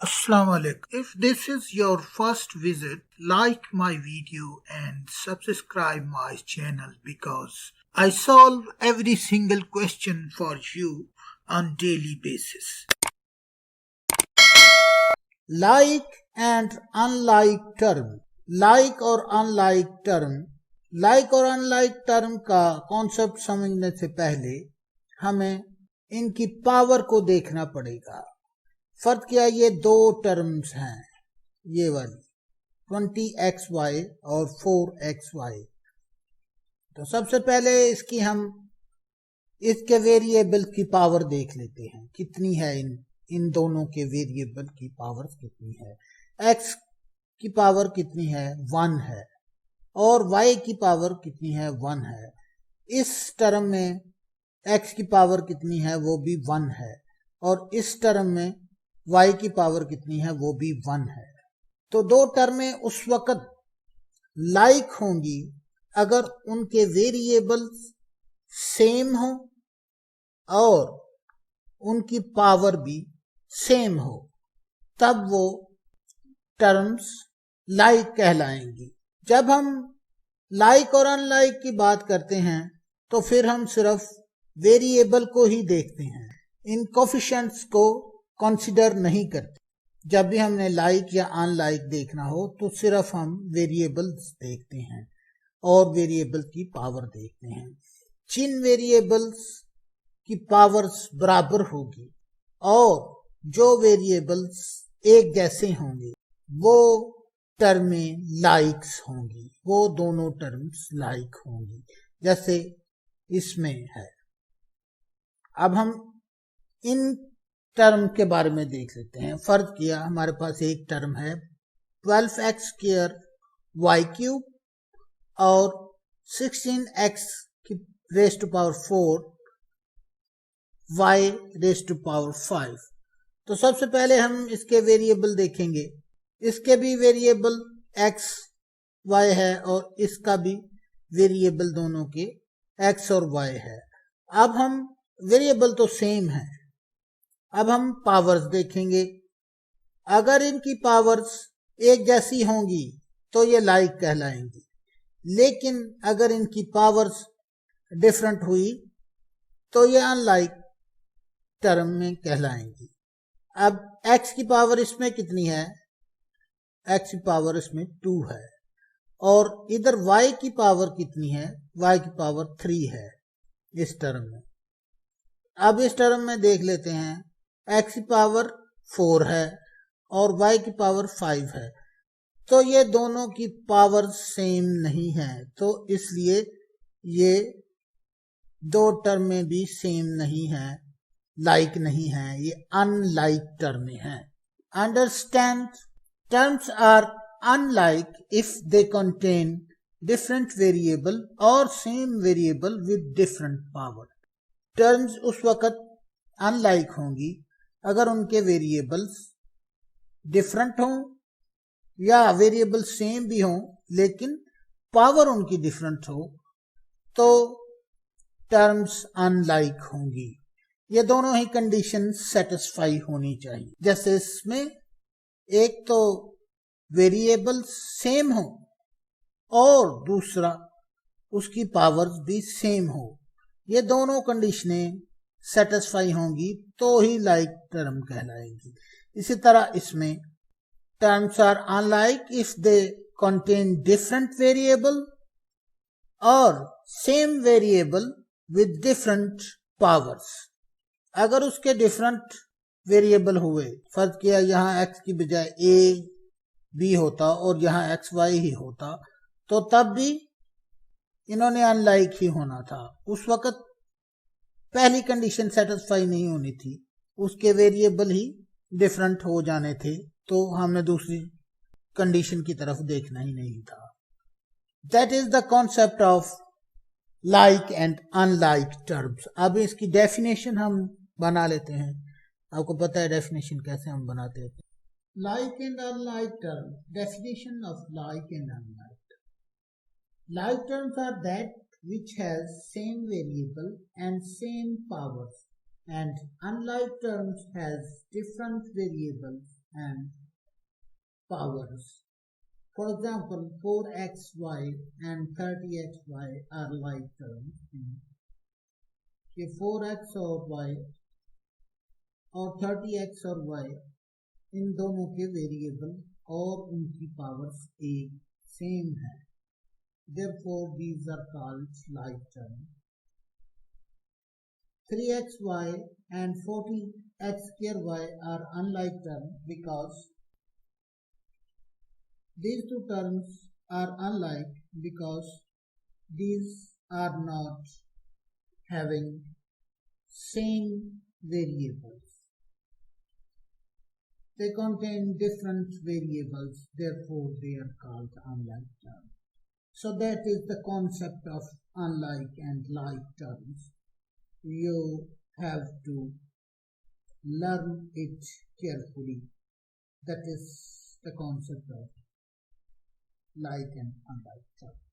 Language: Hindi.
Assalamu alaikum. If this is your first visit, like my video and subscribe my channel because I solve every single question for you on daily basis. Like and unlike term. Like और unlike term. Like और unlike term का कॉन्सेप्ट समझने से पहले हमें इनकी पावर को देखना पड़ेगा. फर्क क्या, ये दो टर्म्स हैं, ये वाली 20xy और 4xy. तो सबसे पहले इसके वेरिएबल की पावर देख लेते हैं कितनी है. इन दोनों के वेरिएबल की पावर कितनी है. x की पावर कितनी है, 1 है, और y की पावर कितनी है, 1 है. इस टर्म में x की पावर कितनी है, वो भी 1 है, और इस टर्म में y की पावर कितनी है, वो भी 1 है. तो दो टर्में उस वक्त लाइक होंगी अगर उनके वेरिएबल्स सेम हो और उनकी पावर भी सेम हो, तब वो टर्म्स लाइक कहलाएंगी. जब हम लाइक और अनलाइक की बात करते हैं तो फिर हम सिर्फ वेरिएबल को ही देखते हैं, इन कोफिशिएंट्स को कंसीडर नहीं करते. जब भी हमने लाइक या अनलाइक देखना हो तो सिर्फ हम वेरिएबल्स देखते हैं और वेरिएबल की पावर देखते हैं. जिन वेरिएबल्स की पावर्स बराबर होगी और जो वेरिएबल्स एक जैसे होंगे वो टर्में लाइक्स होंगी, वो दोनों टर्म्स लाइक होंगी, जैसे इसमें है. अब हम इन टर्म के बारे में देख लेते हैं. फर्क किया, हमारे पास एक टर्म है 12x स्क्वायर y क्यूब और 16x की raise to power 4 y raise to power 5. तो सबसे पहले हम इसके वेरिएबल देखेंगे. इसके भी वेरिएबल x y है और इसका भी वेरिएबल दोनों के x और y है. अब हम वेरिएबल तो सेम है, अब हम पावर्स देखेंगे. अगर इनकी पावर्स एक जैसी होंगी तो ये लाइक कहलाएंगी, लेकिन अगर इनकी पावर्स डिफरेंट हुई तो ये अनलाइक टर्म में कहलाएंगी. अब x की पावर इसमें कितनी है, x की पावर इसमें 2 है, और इधर y की पावर कितनी है, y की पावर 3 है इस टर्म में. अब इस टर्म में देख लेते हैं, x की पावर 4 है और y की पावर 5 है. तो ये दोनों की पावर सेम नहीं है, तो इसलिए ये दो टर्में भी सेम नहीं है, लाइक नहीं है, ये अनलाइक टर्में हैं. Understand, terms are unlike if they contain different variable or same variable with different power. Terms उस वक्त अनलाइक होंगी अगर उनके वेरिएबल्स डिफरेंट हों या वेरिएबल सेम भी हों लेकिन पावर उनकी डिफरेंट हो, तो टर्म्स अनलाइक होंगी. ये दोनों ही कंडीशन सेटिस्फाई होनी चाहिए. जैसे इसमें एक तो वेरिएबल सेम हो और दूसरा उसकी पावर्स भी सेम हो. ये दोनों कंडीशनें सेटिस्फाई होंगी तो ही लाइक टर्म कहलाएंगी. इसी तरह इसमें terms are unlike if they contain different variable or same variable with different powers. अगर उसके डिफरेंट वेरिएबल हुए, फर्ज किया यहाँ x की बजाय a b होता और यहाँ xy ही होता, तो तब भी इन्होंने अनलाइक ही होना था. उस वक्त पहली कंडीशन सेटिस्फाई नहीं होनी थी, उसके वेरिएबल ही डिफरेंट हो जाने थे, तो हमें दूसरी कंडीशन की तरफ देखना ही नहीं था. That is the concept of like and unlike terms. अब इसकी डेफिनेशन हम बना लेते हैं. आपको पता है डेफिनेशन कैसे हम बनाते हैं. Like and unlike term. Definition of like and unlike. Like terms are that which has same variable and same powers, and unlike terms has different variables and powers. For example, 4xy and 30xy are like terms. कि 4x और y और 30x और y इन दोनों के वेरिएबल और उनकी पावर्स एक सेम है. Therefore, these are called like terms. 3xy and 40x square y are unlike terms because these two terms are unlike because these are not having same variables. They contain different variables, therefore they are called unlike terms. So that is the concept of unlike and like terms. You have to learn it carefully. That is the concept of like and unlike terms.